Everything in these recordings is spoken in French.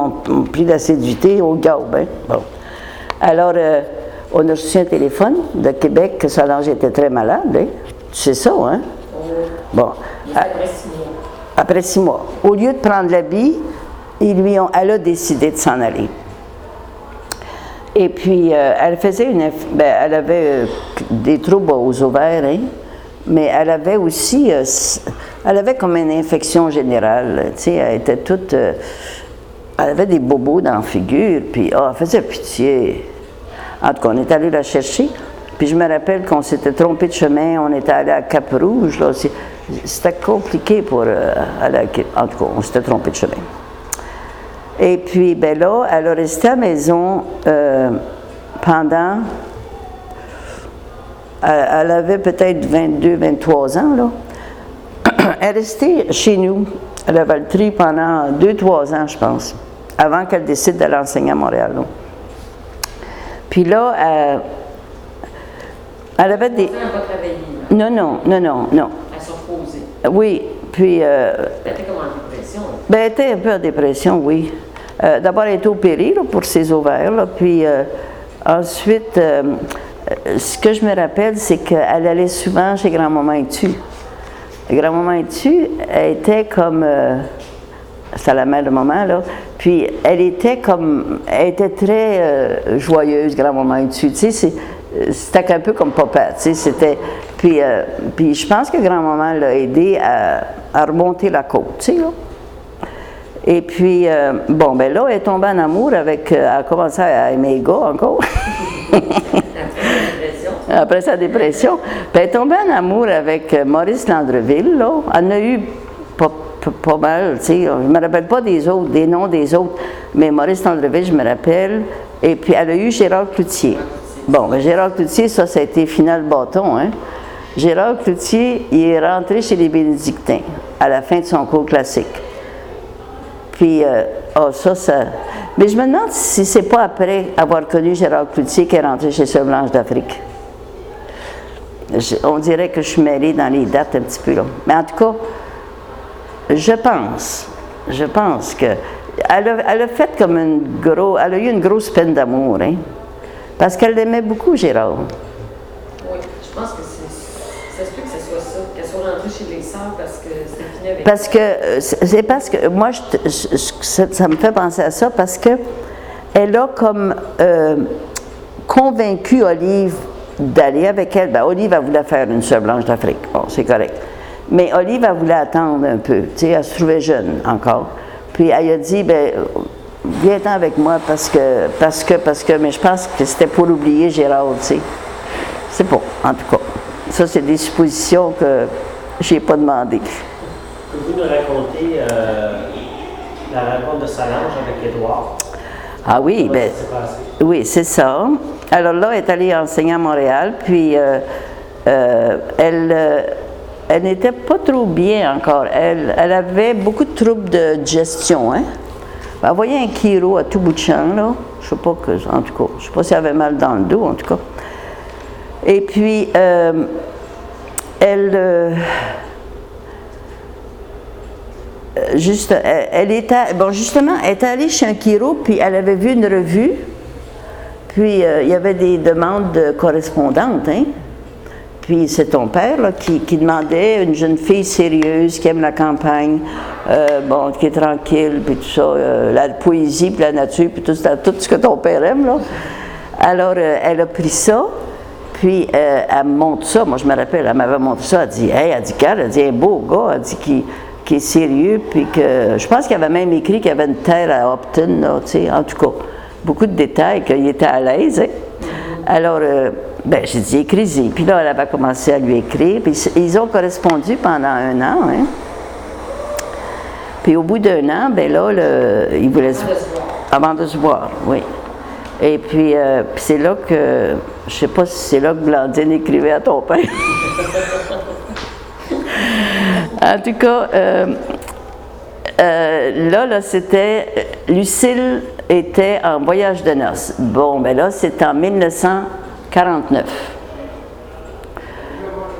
ont pris l'assiduité au GAUB. Hein? Bon. Alors, on a reçu un téléphone de Québec que Solange était très malade. Hein? Tu sais ça, hein? Bon. Après 6 mois. Après 6 mois. Au lieu de prendre l'habit, elle a décidé de s'en aller. Et puis, elle avait des troubles aux ovaires, hein? Mais elle avait aussi, elle avait comme une infection générale, tu sais, elle était toute, elle avait des bobos dans la figure, puis elle faisait pitié. En tout cas, on est allé la chercher, puis je me rappelle qu'on s'était trompé de chemin, on était allé à Cap-Rouge, là, c'était compliqué pour aller en tout cas, on s'était trompé de chemin. Et puis, ben là, elle a resté à la maison pendant... Elle avait peut-être 22, 23 ans, là. Elle est restée chez nous, à la Valtrie, pendant 2-3 ans, je pense, avant qu'elle décide d'aller enseigner à Montréal. Là. Puis là, elle avait des... Elle n'a pas travaillé. Non. Elle s'est reposée. Oui, puis... Elle était comme en dépression. Ben, elle était un peu en dépression, oui. D'abord, elle était opérée là, pour ses ovaires, là, puis ensuite... ce que je me rappelle, c'est qu'elle allait souvent chez Grand-Maman Etu. Grand-Maman Etu, elle était comme... c'était la mère de maman, là. Puis, elle était très joyeuse, Grand-Maman Etu. Tu sais, c'était un peu comme papa, tu sais, c'était... Puis je pense que Grand-Maman l'a aidé à remonter la côte, tu sais, là. Et puis, bon, ben là, elle est tombée en amour avec... elle a commencé à aimer les gars encore. Après sa dépression. Puis elle est tombée en amour avec Maurice Landreville, là. Elle en a eu pas mal, tu sais. Je ne me rappelle pas des noms des autres, mais Maurice Landreville, je me rappelle. Et puis elle a eu Gérard Cloutier. Bon, ben Gérard Cloutier, ça a été final bâton, hein. Gérard Cloutier, il est rentré chez les Bénédictins à la fin de son cours classique. Puis, ça... Mais je me demande si c'est pas après avoir connu Gérard Cloutier qu'elle est rentrée chez Sœur Blanche d'Afrique. On dirait que je suis mêlée dans les dates un petit peu, là. Mais en tout cas, je pense que... Elle a fait comme elle a eu une grosse peine d'amour, hein. Parce qu'elle l'aimait beaucoup, Gérard. Oui, je pense que ça se peut que ce soit ça, qu'elle soit rentrée chez les sœurs parce que c'était fini avec... Parce que moi, ça me fait penser à ça parce que elle a comme convaincu Olive d'aller avec elle. Ben, Olive, elle voulait faire une Sœur Blanche d'Afrique. Bon, c'est correct. Mais Olive, elle voulait attendre un peu. Tu sais, elle se trouvait jeune encore. Puis elle a dit, ben, viens-t'en avec moi parce que, mais je pense que c'était pour oublier Gérard, tu sais. C'est pas, en tout cas. Ça, c'est des suppositions que je n'ai pas demandées. Pouvez-vous nous raconter la rencontre de Solange avec Édouard? Ah oui, bien, oui, c'est ça. Alors là, elle est allée enseigner à Montréal, puis elle n'était pas trop bien encore. Elle avait beaucoup de troubles de digestion, hein. Elle voyait un chiro à tout bout de champ, là. Je sais pas en tout cas, je sais pas si elle avait mal dans le dos, en tout cas. Et puis, elle était allée chez un chiro, puis elle avait vu une revue, puis il y avait des demandes de correspondantes, hein. Puis c'est ton père là, qui demandait une jeune fille sérieuse qui aime la campagne, qui est tranquille, puis tout ça, la poésie, puis la nature, puis tout ce que ton père aime, là. Alors, elle a pris ça, puis elle me montre ça. Moi, je me rappelle, elle m'avait montré ça. Elle dit, hey, elle dit, Carl, elle dit, un beau gars, elle dit, qui est sérieux, puis que, je pense qu'il avait même écrit qu'il y avait une terre à Upton, là, tu sais, en tout cas, beaucoup de détails, qu'il était à l'aise, hein. Alors, j'ai dit, écris-y. Puis là, elle avait commencé à lui écrire, puis ils ont correspondu pendant 1 an, hein. Puis au bout d'1 an, il voulait se voir. Avant de se voir, oui. Et puis, c'est là que, je sais pas si c'est là que Blandine écrivait à ton père. En tout cas, là, c'était, Lucille était en voyage de noces. Bon, là, c'est en 1949.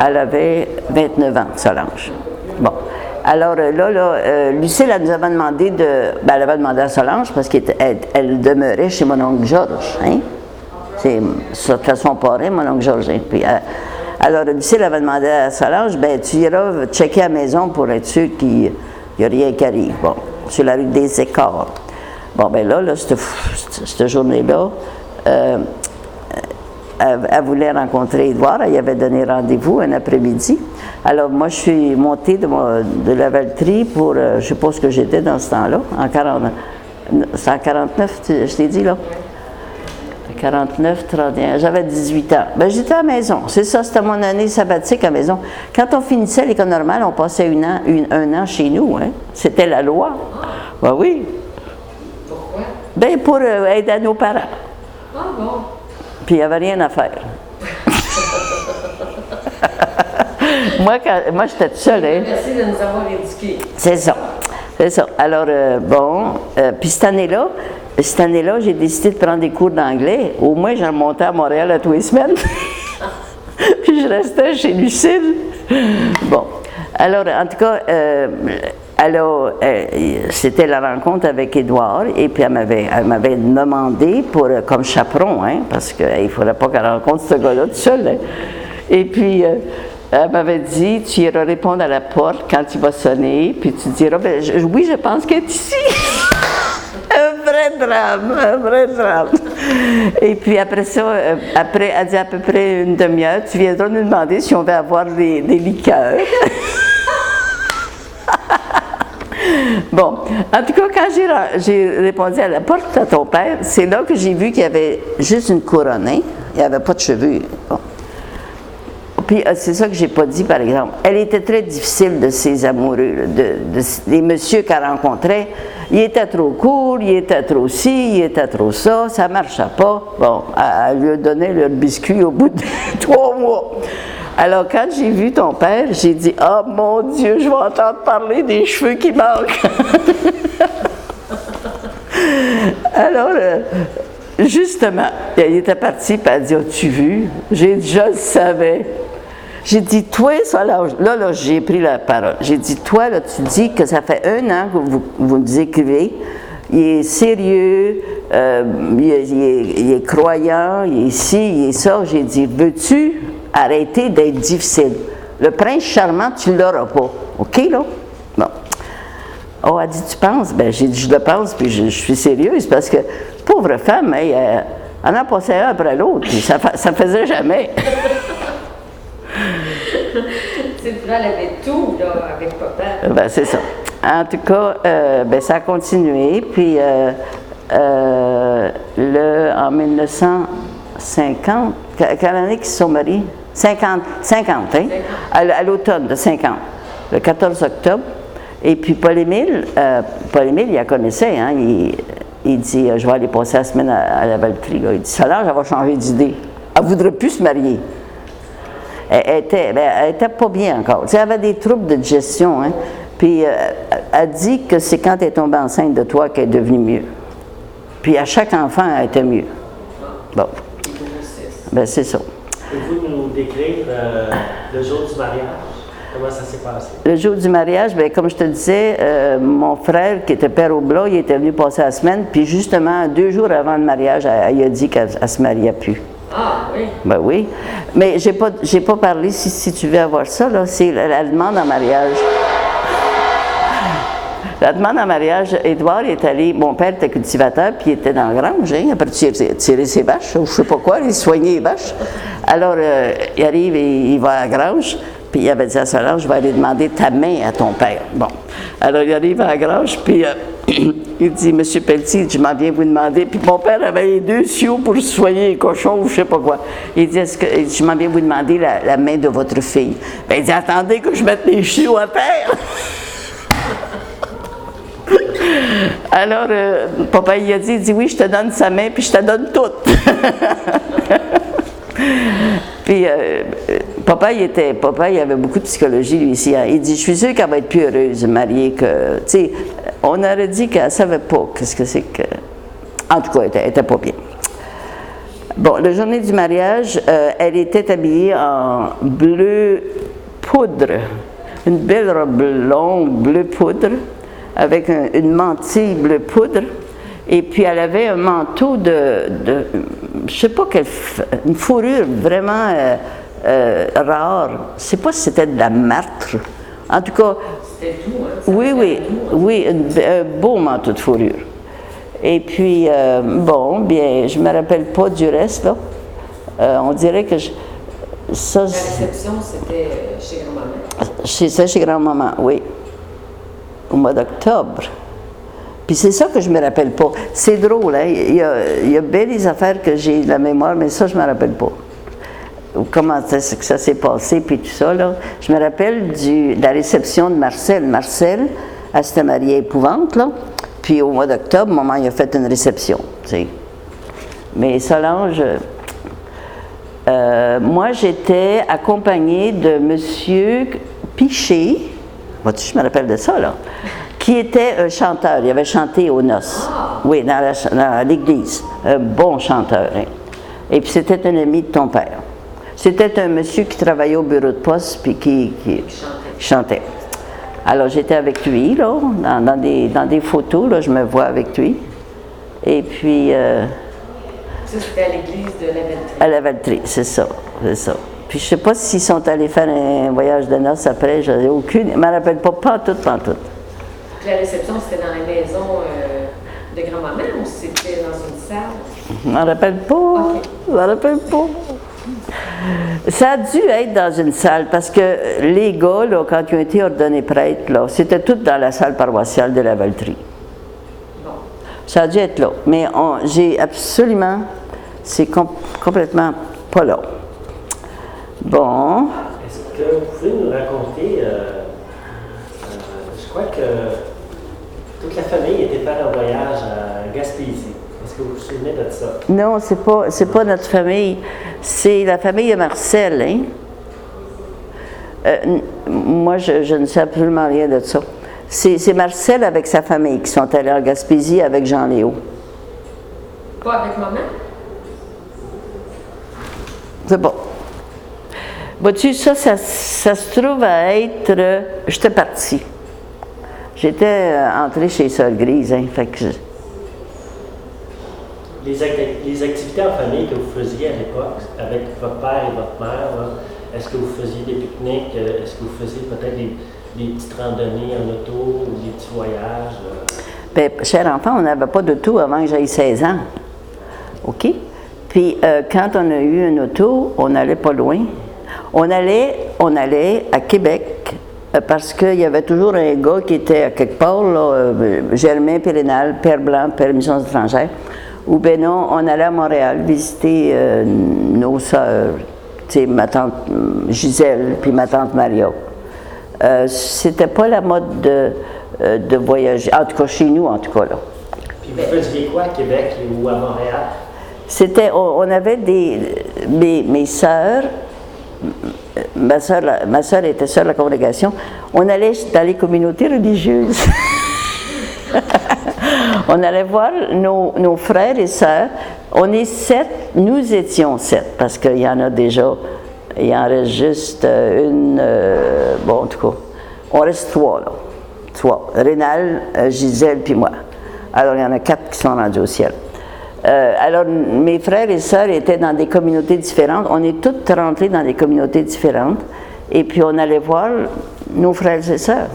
Elle avait 29 ans, Solange. Bon. Alors Lucille, elle nous avait demandé elle avait demandé à Solange parce qu'elle demeurait chez mon oncle Georges. Hein? C'était son parrain, mon oncle Georges. Hein? Puis, alors Lucille avait demandé à Solange, tu iras checker à la maison pour être sûr qu'il n'y a rien qui arrive. Bon, sur la rue des Écarts. Bon, cette journée-là, elle voulait rencontrer Édouard, elle y avait donné rendez-vous un après-midi. Alors moi, je suis montée de la Valtrie pour, je sais pas ce que j'étais dans ce temps-là, c'est en 49, je t'ai dit là? 49, 31, j'avais 18 ans. J'étais à la maison, c'est ça, c'était mon année sabbatique à la maison. Quand on finissait l'école normale, on passait un an chez nous, hein? C'était la loi. Oui. Pourquoi? Pour aider à nos parents. Ah bon? Puis il n'y avait rien à faire. moi j'étais toute seule. Hein? Merci de nous avoir éduqués. C'est ça. Alors, puis cette année-là, j'ai décidé de prendre des cours d'anglais. Au moins, je remontais à Montréal à tous les semaines. Puis je restais chez Lucille. Bon. Alors, en tout cas, c'était la rencontre avec Édouard, et puis elle m'avait demandé comme chaperon, hein, parce qu'il ne faudrait pas qu'elle rencontre ce gars-là tout seul. Hein. Et puis, elle m'avait dit, tu iras répondre à la porte quand il va sonner, puis tu diras, oui, je pense qu'elle est ici. Un vrai drame. Et puis après ça, elle dit à peu près une demi-heure, tu viendras nous demander si on veut avoir des liqueurs. Bon, en tout cas, quand j'ai répondu à la porte à ton père, c'est là que j'ai vu qu'il y avait juste une couronne, hein? Il n'y avait pas de cheveux. Bon. Puis c'est ça que j'ai pas dit, par exemple. Elle était très difficile de ses amoureux, des messieurs qu'elle rencontrait. Il était trop court, il était trop ci, il était trop ça, ça marchait pas. Bon, elle lui a donné le biscuit au bout de 3 mois. Alors, quand j'ai vu ton père, j'ai dit « Oh mon Dieu, je vais entendre parler des cheveux qui manquent! » Alors, justement, il était parti, puis elle a dit « As-tu vu? » J'ai dit « Je le savais. » J'ai dit « Toi, Solange, là, j'ai pris la parole. J'ai dit « Toi, là, tu dis que ça fait 1 an que vous nous écrivez. Il est sérieux, il est croyant, il est ci, il est ça. » J'ai dit « Veux-tu arrêter d'être difficile? Le prince charmant, tu ne l'auras pas. OK, là? » Bon. Oh, elle dit « Tu penses? » J'ai dit « Je le pense, puis je suis sérieuse, parce que, pauvre femme, elle en a passé un après l'autre, puis ça ne faisait jamais. Elle avait tout, là, avec papa. C'est ça. En tout cas, ça a continué, puis en 1950, quelle année qu'ils se sont mariés? 50, hein? À l'automne de 50, le 14 octobre. Et puis Paul-Émile, il la connaissait, hein? Il dit « Je vais aller passer la semaine à la Valtrie. » Il dit « Solange, elle va changer d'idée. Elle ne voudrait plus se marier. » Elle était pas bien encore. Tu sais, elle avait des troubles de digestion, hein? Puis elle dit que c'est quand elle est tombée enceinte de toi qu'elle est devenue mieux. Puis à chaque enfant, elle était mieux. Bon. C'est ça. Pouvez-vous nous décrire le jour du mariage? Comment ça s'est passé? Le jour du mariage, comme je te disais, mon frère, qui était père au Blas, il était venu passer la semaine, puis justement, 2 jours avant le mariage, elle a dit qu'elle ne se mariait plus. Ah, oui? Oui. Mais j'ai pas parlé, si tu veux avoir ça, là, c'est la demande en mariage. La demande en mariage, Édouard est allé, mon père était cultivateur, puis il était dans la grange, hein, après tirer ses vaches, ou je sais pas quoi, il soignait les vaches. Alors, il arrive et il va à la grange, puis il avait dit à Solange, je vais aller demander ta main à ton père. Bon. Alors, il arrive à la grange, puis il dit, Monsieur Pelletier, je m'en viens vous demander, puis mon père avait les 2 sioux pour soigner les cochons, ou je sais pas quoi. Il dit, je m'en viens vous demander la main de votre fille. Il dit, attendez que je mette les chiots à terre. Alors, papa, il a dit, oui, je te donne sa main, puis je te donne toute. Puis, papa, il avait beaucoup de psychologie, lui, ici. Hein. Il dit, je suis sûre qu'elle va être plus heureuse, mariée, que, tu sais, on aurait dit qu'elle ne savait pas qu'est-ce que c'est que... En tout cas, elle n'était pas bien. Bon, la journée du mariage, elle était habillée en bleu poudre. une belle robe longue, bleu poudre, avec une mantille bleu poudre. Et puis, elle avait un manteau je sais pas une fourrure vraiment rare. Je sais pas si c'était de la martre. En tout cas, C'était doux, hein? oui, un beau manteau de fourrure. Et puis, bon, bien, je me rappelle pas du reste, là. On dirait que La réception, c'était chez grand-maman. C'était chez grand-maman, oui. Au mois d'octobre. Puis c'est ça que je me rappelle pas. C'est drôle, hein? Il y a bien des affaires que j'ai de la mémoire, mais ça, je me rappelle pas. Comment est-ce que ça s'est passé, puis tout ça, là. Je me rappelle de la réception de Marcel. Marcel, elle s'était mariée épouvante, là. Puis au mois d'octobre, maman, il a fait une réception, tu sais. Mais Solange... moi, j'étais accompagnée de M. Piché, vois-tu, je me rappelle de ça, là, qui était un chanteur. Il avait chanté aux noces, oui, dans l'église. Un bon chanteur, hein. Et puis, c'était un ami de ton père. C'était un monsieur qui travaillait au bureau de poste, puis qui chantait. Alors, j'étais avec lui, là, dans des photos, là, je me vois avec lui. Et puis... Ça, c'était à l'église de Lavaltrie. À Lavaltrie, c'est ça. Puis je ne sais pas s'ils sont allés faire un voyage de noces après, je n'ai aucune. Je ne me rappelle pas tout. Puis la réception, c'était dans la maison de grand-maman ou c'était dans une salle? Je ne me rappelle pas. Okay. Je me rappelle pas. Ça a dû être dans une salle parce que les gars, là, quand ils ont été ordonnés prêtres, là, c'était tout dans la salle paroissiale de Lavaltrie. Bon. Ça a dû être là. Mais j'ai absolument... C'est complètement pas là. Bon. Est-ce que vous pouvez nous raconter, je crois que toute la famille était faire un voyage à Gaspésie. Est-ce que vous vous souvenez de ça? Non, c'est pas notre famille. C'est la famille de Marcel, hein? Moi, je ne sais absolument rien de ça. C'est Marcel avec sa famille qui sont allés en Gaspésie avec Jean-Léo. Pas avec maman? C'est bon. Vois-tu, ça se trouve à être... j'étais partie. J'étais entrée chez Sœur Grise, hein, fait que... Les activités en famille que vous faisiez à l'époque, avec votre père et votre mère, est-ce que vous faisiez des pique-niques? Est-ce que vous faisiez peut-être des petites randonnées en auto ou des petits voyages? Bien, cher enfant, on n'avait pas d'auto avant que j'aie 16 ans. OK? Puis, quand on a eu une auto, on n'allait pas loin. On allait à Québec parce qu'il y avait toujours un gars qui était à quelque part, là, Germain Pérénal, père blanc, père mission étrangère. Ou bien non, on allait à Montréal visiter nos sœurs, tu sais, ma tante Gisèle puis ma tante Maria. C'était pas la mode de voyager, en tout cas chez nous, en tout cas là. Puis vous faisiez quoi à Québec ou à Montréal? On avait mes sœurs, ma sœur était sœur de la congrégation, on allait dans les communautés religieuses. On allait voir nos frères et sœurs. On est 7, nous étions 7, parce qu'il y en a déjà, il en reste juste une, bon en tout cas, on reste 3 là. 3, Rénal, Gisèle puis moi. Alors il y en a 4 qui sont rendus au ciel. Alors, mes frères et sœurs étaient dans des communautés différentes. On est toutes rentrées dans des communautés différentes. Et puis, on allait voir nos frères et sœurs.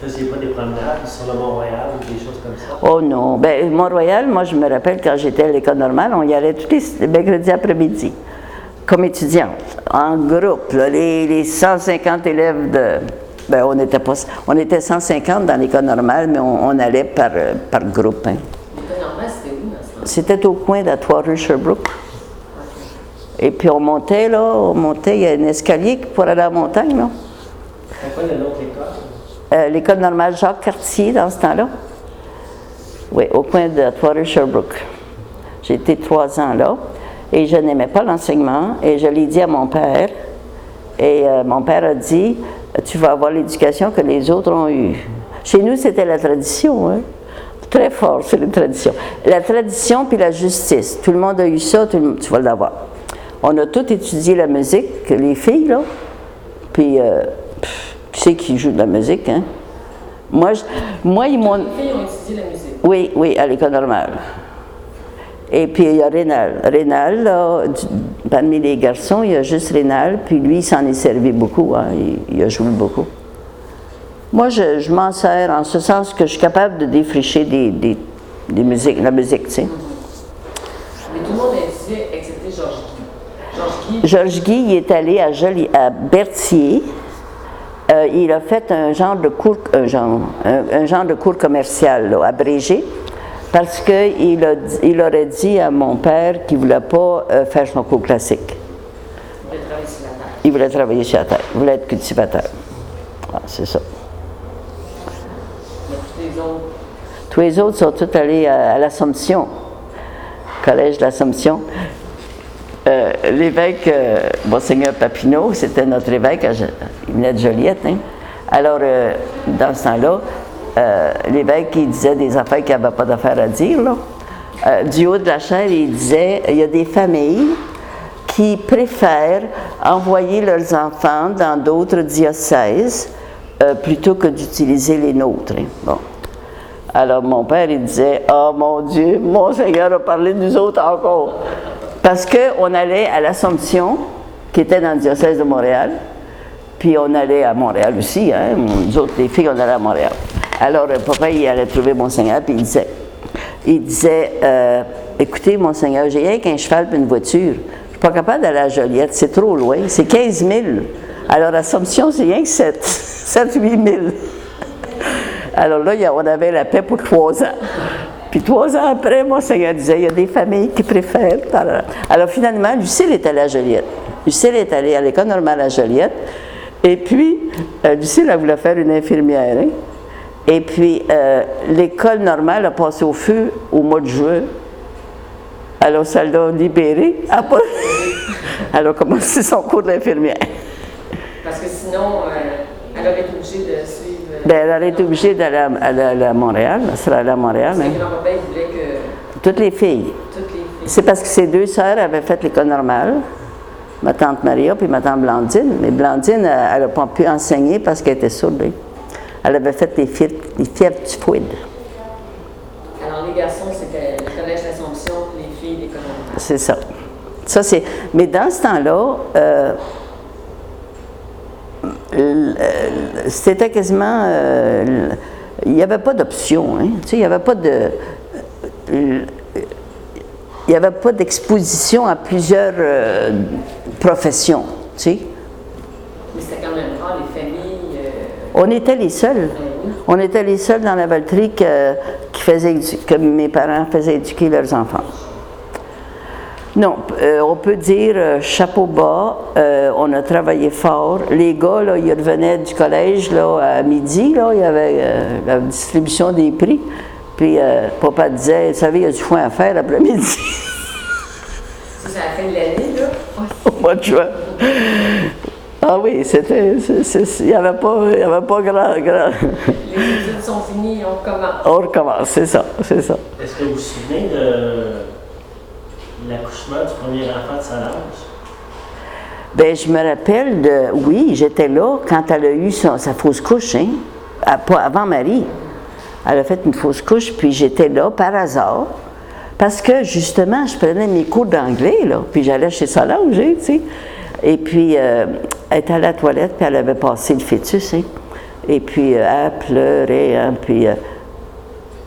Vous ne faisiez pas des promenades sur le Mont-Royal ou des choses comme ça? Oh non. Bien, Mont-Royal, moi, je me rappelle quand j'étais à l'école normale, on y allait tous les mercredis après-midi, comme étudiante, en groupe. Là, les 150 élèves de... Bien, on était 150 dans l'école normale, mais on allait par groupe. Hein. L'école normale, c'était où dans ce temps? C'était au coin de la 3 rue Sherbrooke. Et puis on montait, il y a un escalier pour aller à la montagne, là. C'est quoi le nom de l'école? L'école normale Jacques Cartier, dans ce temps-là. Oui, au coin de la 3 rue Sherbrooke. J'ai été 3 ans là, et je n'aimais pas l'enseignement, et je l'ai dit à mon père. Et mon père a dit, tu vas avoir l'éducation que les autres ont eue. Chez nous, c'était la tradition, hein. Très fort, c'est la tradition. La tradition puis la justice. Tout le monde a eu ça, tu vas l'avoir. On a tous étudié la musique, les filles, là. Puis, Qui c'est qui joue de la musique, hein? Moi, ils m'ont... Les filles ont étudié la musique. Oui, oui, à l'école normale. Et puis, il y a Rénal. Rénal, là, parmi les garçons, il y a juste Rénal, puis lui, il s'en est servi beaucoup, hein, il a joué beaucoup. Moi, je m'en sers en ce sens que je suis capable de défricher des musiques, la musique, tu sais. Mais tout le monde a étudié, excepté Georges Guy. Georges Guy, il est allé à Berthier. Il a fait un genre de cours, un genre de cours commercial, là, abrégé. Parce qu'il aurait dit à mon père qu'il ne voulait pas faire son cours classique. Il voulait travailler sur la terre. Il voulait travailler sur la terre. Il voulait être cultivateur. Ah, c'est ça. Mais tous les autres. Tous les autres sont tous allés à l'Assomption, collège de l'Assomption. L'évêque, Monseigneur Papineau, c'était notre évêque, il venait de Joliette. Hein? Alors, dans ce temps-là, l'évêque, il disait des affaires qu'il n'avait pas d'affaires à dire. Là. Du haut de la chaire, il disait, il y a des familles qui préfèrent envoyer leurs enfants dans d'autres diocèses plutôt que d'utiliser les nôtres. Hein. Bon. Alors, mon père, il disait, « Oh mon Dieu, Monseigneur a parlé de nous autres encore. » Parce qu'on allait à l'Assomption, qui était dans le diocèse de Montréal, puis on allait à Montréal aussi, hein, nous autres, les filles, on allait à Montréal. Alors, papa, il allait trouver Monseigneur, puis il disait écoutez, Monseigneur, j'ai rien qu'un cheval et une voiture. Je suis pas capable d'aller à Joliette, c'est trop loin, c'est 15 000. Alors, l'Assomption, c'est rien que 7-8 000. Alors là, on avait la paix pour 3 ans. Puis 3 ans après, Monseigneur disait, il y a des familles qui préfèrent. Alors finalement, Lucille est allée à Joliette. Lucille est allée à l'école normale à Joliette. Et puis, Lucille, elle voulait faire une infirmière. Hein? Et puis, l'école normale a passé au feu au mois de juin. Alors, ça l'a libérée. Elle a commencé son cours d'infirmière. Parce que sinon, elle aurait été obligée de suivre. Bien, elle aurait été obligée d'aller à Montréal. Elle serait allée à Montréal. Parce Hein? que grand-papa, il voulait que Toutes les filles. C'est parce que ses 2 sœurs avaient fait l'école normale, ma tante Maria puis ma tante Blandine. Mais Blandine, elle n'a pas pu enseigner parce qu'elle était sourde. Hein? Elle avait fait les fièvres typhoïdes. Alors, les garçons, c'était le collège d'Assomption, les filles, l'école normale. C'est ça. Mais dans ce temps-là, c'était quasiment... il n'y avait pas d'option. Hein? Tu sais, il n'y avait pas de... il n'y avait pas d'exposition à plusieurs professions. Tu sais. Mais c'était quand même rare, les familles... On était les seuls. On était les seuls dans la Valtrie que mes parents faisaient éduquer leurs enfants. Non, on peut dire chapeau bas, on a travaillé fort. Les gars, là, ils revenaient du collège là, à midi, là, il y avait la distribution des prix. Puis papa disait, vous savez, il y a du foin à faire l'après-midi. C'est à la fin de l'année, là? Au mois de juin. Ah oui, il n'y avait pas grand... Les études sont finies, on recommence. On recommence, c'est ça. Est-ce que vous vous souvenez de l'accouchement du premier enfant de Solange? Bien, je me rappelle oui, j'étais là quand elle a eu sa fausse couche, hein, avant Marie. Elle a fait une fausse couche, puis j'étais là par hasard, parce que justement, je prenais mes cours d'anglais, là, puis j'allais chez Solange, hein, tu sais. Et puis, elle était à la toilette, puis elle avait passé le fœtus, hein. Et puis, elle pleurait, hein, puis...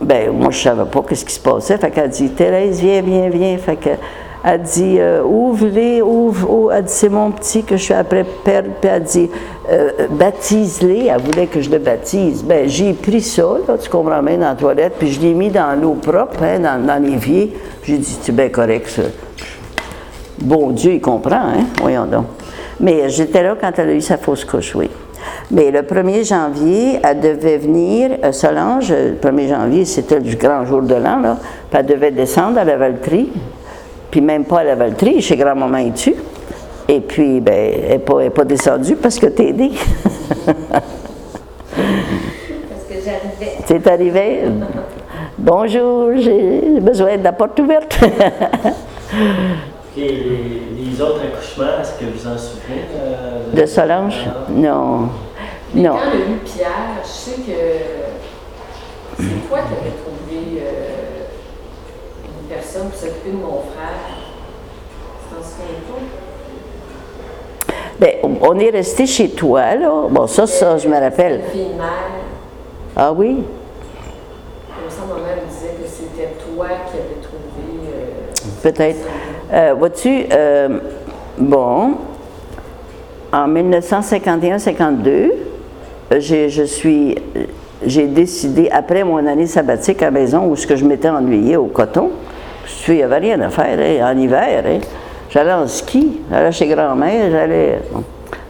ben moi, je ne savais pas ce qui se passait. Fait qu'elle dit, Thérèse, viens. Fait qu'elle dit, ouvre-les. Elle dit, c'est mon petit que je suis après perdre. Puis elle dit, baptise-les. Elle voulait que je le baptise. Ben j'ai pris ça, là, tu comprends bien, dans la toilette, puis je l'ai mis dans l'eau propre, hein, dans l'évier. J'ai dit, c'est bien correct, ça. Bon Dieu, il comprend, hein? Voyons donc. Mais j'étais là quand elle a eu sa fausse couche, oui. Mais le 1er janvier, elle devait venir, Solange, le 1er janvier, c'était du grand jour de l'an, là, puis elle devait descendre à la Valtrie, puis même pas à la Valtrie, chez grand-maman Etu. Et puis, ben, elle n'est pas descendue parce que t'es aidée. Parce que j'arrivais. C'est arrivé. Bonjour, j'ai besoin de la porte ouverte. Et les autres accouchements, est-ce que vous en souvenez? De Solange? Non. Mais Non. quand on a eu Pierre, je sais que c'est toi qui avais trouvé une personne pour s'occuper de mon frère. Tu t'en souviens pas? Ben, on est resté chez toi, là. Bon, ça, je me rappelle. Une fille mère. Ah oui? Comme ça, ma mère me disait que c'était toi qui avais trouvé. Peut-être. Vois-tu, bon, en 1951-52, j'ai décidé, après mon année sabbatique à la maison, où je m'étais ennuyée au coton, il n'y avait rien à faire, hein, en hiver, hein, j'allais en ski, j'allais chez grand-mère,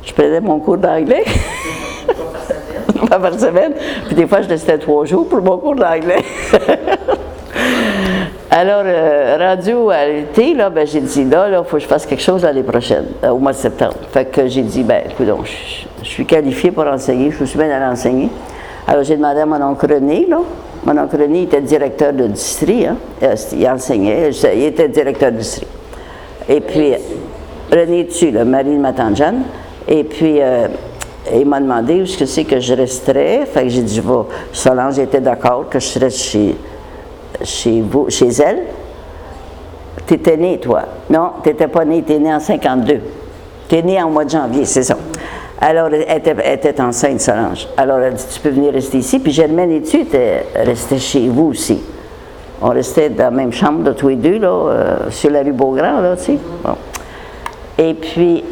je prenais mon cours d'anglais. Pas par semaine. Puis des fois, je restais 3 jours pour mon cours d'anglais. Alors, rendu à l'été, là, ben, j'ai dit, là, il faut que je fasse quelque chose l'année prochaine, au mois de septembre. Fait que j'ai dit, ben, écoute, je suis qualifiée pour enseigner, je suis bien allée enseigner. Alors, j'ai demandé à mon oncle René, là. Mon oncle René était directeur de district, hein. Il enseignait, il était directeur de district. Et puis, René Thu, le mari de ma tante Jeanne. Et puis, il m'a demandé où est-ce que c'est que je resterais. Fait que j'ai dit, Solange était d'accord que je reste chez elle. Tu étais née, toi. Non, tu n'étais pas née, tu es née en 52. Tu es née en mois de janvier, c'est ça. Alors, elle était enceinte, Solange. Alors, elle a dit, tu peux venir rester ici. Puis Germaine et tu étais restés chez vous aussi. On restait dans la même chambre de tous les deux, là, sur la rue Beaugrand, là, tu sais. Bon. Et puis,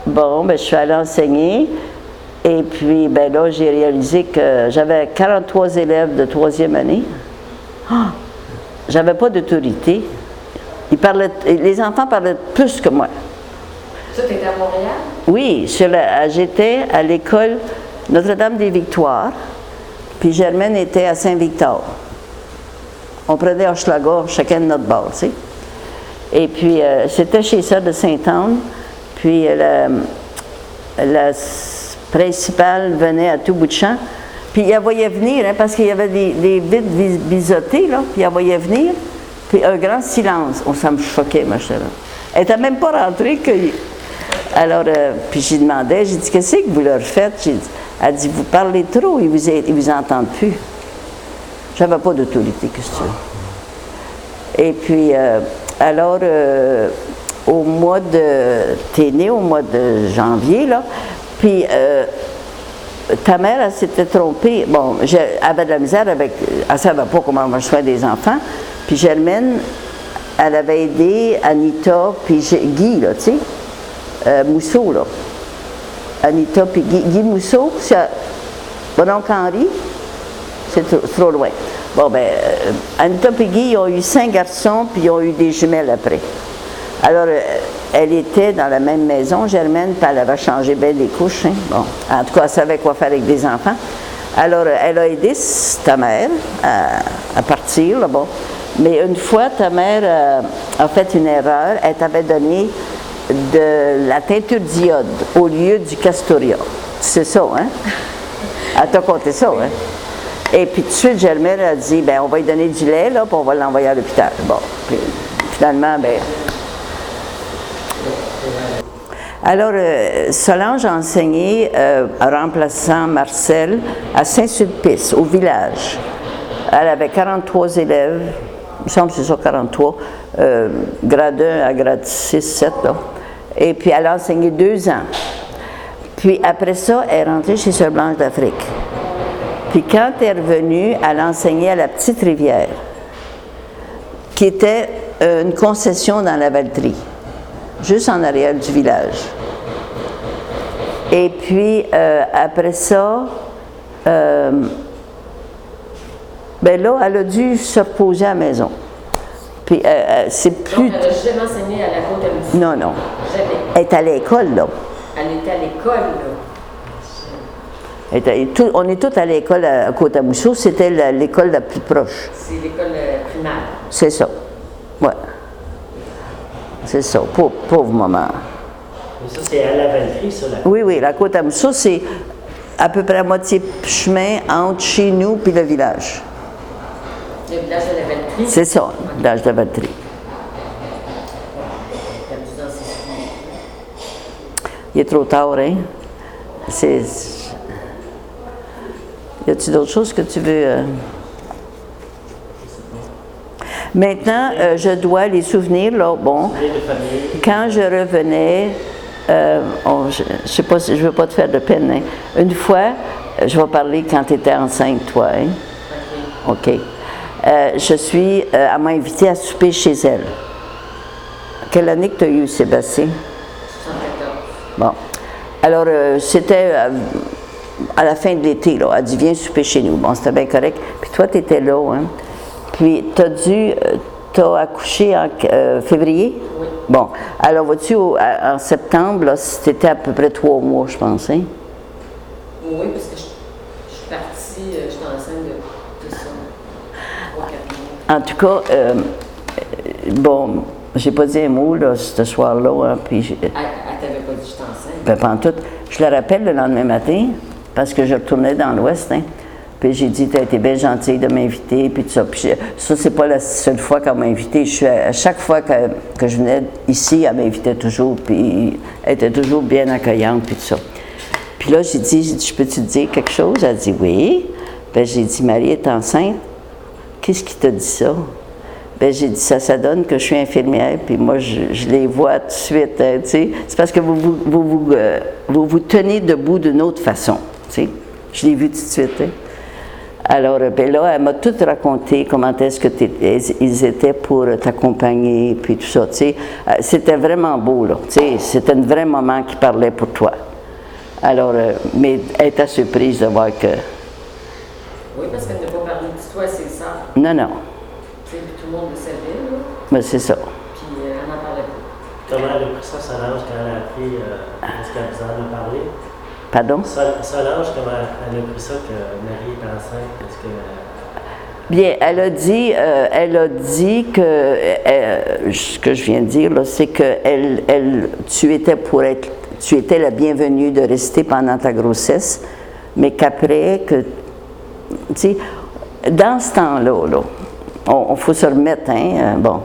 bon, ben, je suis allée enseigner. Et puis, ben là, j'ai réalisé que j'avais 43 élèves de 3e année. Ah! J'avais pas d'autorité. Les enfants parlaient plus que moi. Ça, tu étais à Montréal? Oui, j'étais à l'école Notre-Dame-des-Victoires, puis Germaine était à Saint-Victor. On prenait Hochelaga, chacun de notre bord, tu sais. Et puis, c'était chez ça de Sainte-Anne, puis la principale venait à tout bout de champ, puis elle voyait venir, hein, parce qu'il y avait des vitres biseautées, là, puis elle voyait venir, puis un grand silence. Oh, ça me choquait, ma chère. Elle n'était même pas rentrée. Alors, puis j'ai demandé, j'ai dit, qu'est-ce que vous leur faites? Elle dit, vous parlez trop, ils vous entendent plus. J'avais pas d'autorité, qu'est-ce que tu veux. Et puis, alors, au mois de... T'es né au mois de janvier, là, puis ta mère, elle s'était trompée. Bon, elle avait de la misère avec... Elle ne savait pas comment on va choisir des enfants. Puis Germaine, elle avait aidé Anita, puis Guy, là, tu sais, Mousseau, là. Anita, puis Guy Mousseau, c'est mon oncle Henri, c'est trop loin. Bon, ben, Anita et Guy, ils ont eu 5 garçons, puis ils ont eu des jumelles après. Alors, elle était dans la même maison, Germaine, puis elle avait changé bien des couches. Hein. Bon, en tout cas, elle savait quoi faire avec des enfants. Alors, elle a aidé ta mère à partir, là, bon. Mais une fois, ta mère a fait une erreur. Elle t'avait donné de la teinture d'iode au lieu du castoria. C'est ça, hein? Elle t'a conté ça, hein? Et puis tout de suite, Germaine a dit, ben on va lui donner du lait, là, puis on va l'envoyer à l'hôpital. Bon, puis finalement, ben... Alors, Solange a enseigné, remplaçant Marcel, à Saint-Sulpice, au village. Elle avait 43 élèves, il me semble que c'est ça, 43, grade 1 à grade 6, 7, là. Et puis, elle a enseigné 2 ans. Puis, après ça, elle est rentrée chez Sœur Blanche d'Afrique. Puis, quand elle est revenue, elle a enseigné à la Petite Rivière, qui était une concession dans la Valtrie, juste en arrière du village. Et puis, après ça, ben là, elle a dû se reposer à la maison. Puis, c'est plus... Donc, elle n'a jamais enseigné à la Côte-à-Mousseau? Non, non. Jamais. Elle est à l'école, là. Elle était à l'école, là. On est tous à l'école à Côte-à-Mousseau. C'était l'école la plus proche. C'est l'école primaire. C'est ça. Ouais. C'est ça. Pauvre maman. Mais ça, c'est à la Valtrie, ça, là. Oui, oui. La Côte-à-Mousseau, c'est à peu près à moitié chemin entre chez nous et le village. Le village de la Valtrie? C'est ça, le village de la Valtrie. Perdu dans ses souvenirs. Il est trop tard, hein? Y a-t-il d'autres choses que tu veux... Maintenant, je dois les souvenirs, là, bon, Souvenirs de famille. quand je revenais, je sais pas si je veux pas te faire de peine, hein. Une fois, je vais parler quand tu étais enceinte, toi, hein? OK. Elle m'a invitée à souper chez elle. Quelle année que tu as eu, Sébastien? 74. Bon. Alors, c'était à la fin de l'été, là. Elle dit, viens souper chez nous. Bon, c'était bien correct. Puis toi, tu étais là, hein? Puis, t'as accouché en février? Oui. Bon. Alors, vois-tu, en septembre, là, c'était à peu près 3 mois, je pense, hein? Oui, parce que je suis partie, j'étais enceinte de ça, 3-4 mois. En tout cas, bon, j'ai pas dit un mot, là, ce soir-là, hein, puis... Elle t'avait pas dit que j'étais enceinte? Ben, pantoute. Je le rappelle le lendemain matin, parce que je retournais dans l'Ouest, hein. Puis j'ai dit, tu as été bien gentille de m'inviter, puis tout ça. Puis ça, c'est pas la seule fois qu'elle m'a invité. À chaque fois que je venais ici, elle m'invitait toujours, puis elle était toujours bien accueillante, puis tout ça. Puis là, j'ai dit, je peux te dire quelque chose? Elle a dit, oui. Ben, j'ai dit, Marie est enceinte. Qu'est-ce qui t'a dit ça? Ben, j'ai dit, ça donne que je suis infirmière, puis moi, je les vois tout de suite, hein, tu sais. C'est parce que vous tenez debout d'une autre façon, tu sais. Je l'ai vu tout de suite, hein. Alors, ben là, elle m'a tout raconté, comment est-ce que ils étaient pour t'accompagner, puis tout ça, tu sais. C'était vraiment beau, là, tu sais. C'était une vraie maman qui parlait pour toi. Alors, mais elle était surprise de voir que... Oui, parce qu'elle n'a pas parlé de toi à ses sœurs. Non, non. Tu sais, tout le monde le savait, là. Mais c'est ça. Puis elle n'en parlait pas. Comment elle a pris ça, Solange, quand elle a appris, est-ce qu'elle vous en a parlé? Pardon? Solange, comment elle a pris ça que Marie est enceinte? Est-ce que... Bien, elle a dit que, ce que je viens de dire, là, c'est que tu étais la bienvenue de rester pendant ta grossesse, mais qu'après, tu sais, dans ce temps-là, là, on faut se remettre, hein, bon,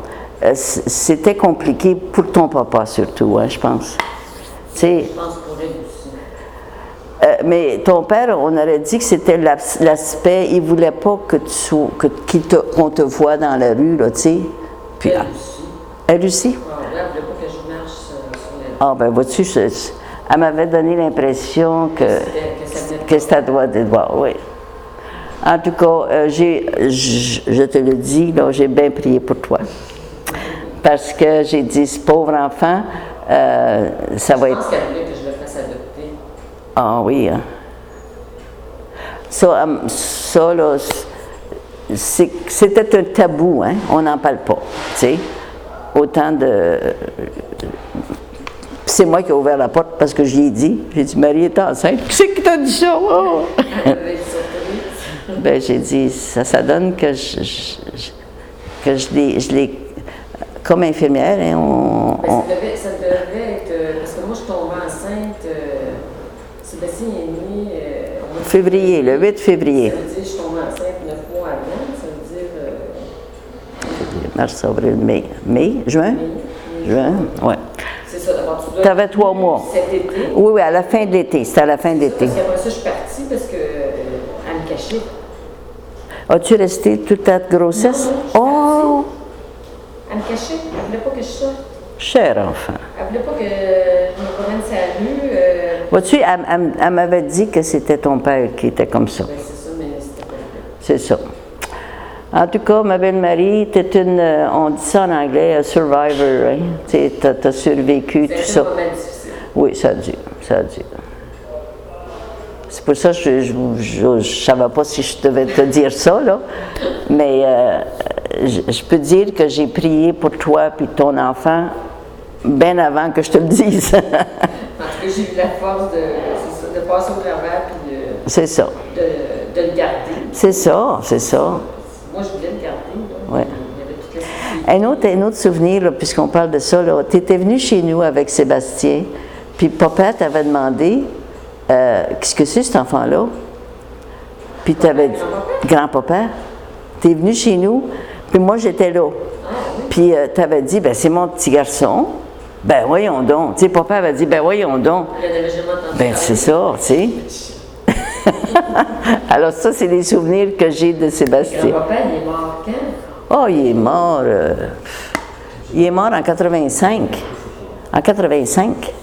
c'était compliqué pour ton papa surtout, hein, je pense. Tu sais, Je pense pour elle aussi. mais ton père, on aurait dit que c'était l'aspect, il voulait pas qu'on te voit dans la rue, là, tu sais. Puis, Elle aussi. elle aussi? Ah, ouais, elle voulait pas que je marche sur les... Ah, ben vois-tu, elle m'avait donné l'impression que c'était à droite des doigts, oui. En tout cas, je te le dis, là, j'ai bien prié pour toi. Parce que j'ai dit, ce pauvre enfant, ça va Je être... pense qu'elle voulait que je le fasse adopter. Ah oui, hein. Ça là, c'était un tabou, hein. On n'en parle pas, tu sais. Autant de... C'est moi qui ai ouvert la porte parce que je lui ai dit. J'ai dit, Marie est enceinte. Qui c'est qui t'a dit ça? Oh! Elle devait être surprise. Ben, j'ai dit, ça donne que je l'ai... Comme infirmière, hein, Ben, ça devait être... parce que moi, je suis tombée enceinte... Sébastien est né... au mois de février, le 8 février. Ça veut dire que je suis tombée enceinte 9 mois avant. Ça veut dire... Mars, avril, mai, juin? mai. Juin, oui. C'est ça, d'abord, tu dois... Tu avais 3 mois. Cet été. Oui, oui, à la fin de l'été. C'était à la fin de l'été. Parce qu'après ça, je suis partie parce que... elle me cachait. As-tu resté toute ta grossesse? Non, non, Oh! Elle me cachait. Elle voulait pas que je sorte. Cher enfant. Elle voulait pas que je me promène sur la rue. Vois-tu, elle m'avait dit que c'était ton père qui était comme ça. Ben, c'est ça, mais c'était pas le cas. C'est ça. En tout cas, ma belle Marie, tu es une, on dit ça en anglais, un survivor, hein? Tu as survécu, tout C'était un ça. moment difficile. Oui, ça a dû, ça a dû. C'est pour ça que je ne savais pas si je devais te dire ça, là. Mais je peux dire que j'ai prié pour toi et ton enfant bien avant que je te le dise. En tout cas, j'ai eu la force de passer au travers puis C'est ça. de le garder. C'est ça, c'est ça. Moi, je voulais le garder. Là. Ouais. Il y avait toute la sécurité. Un autre souvenir, là, puisqu'on parle de ça, tu étais venu chez nous avec Sébastien, puis papa t'avait demandé qu'est-ce que c'est cet enfant-là? Puis tu avais dit, grand-papa, tu es venu chez nous, puis moi j'étais là. Puis tu avais dit, ben c'est mon petit garçon. Ben voyons donc. Tu sais, papa avait dit, ben voyons donc. Il n'avait jamais entendu Ben c'est ça, tu sais. Alors ça, c'est des souvenirs que j'ai de Sébastien. Grand-papa, il est mort quand? Oh, il est mort en 85. En 85.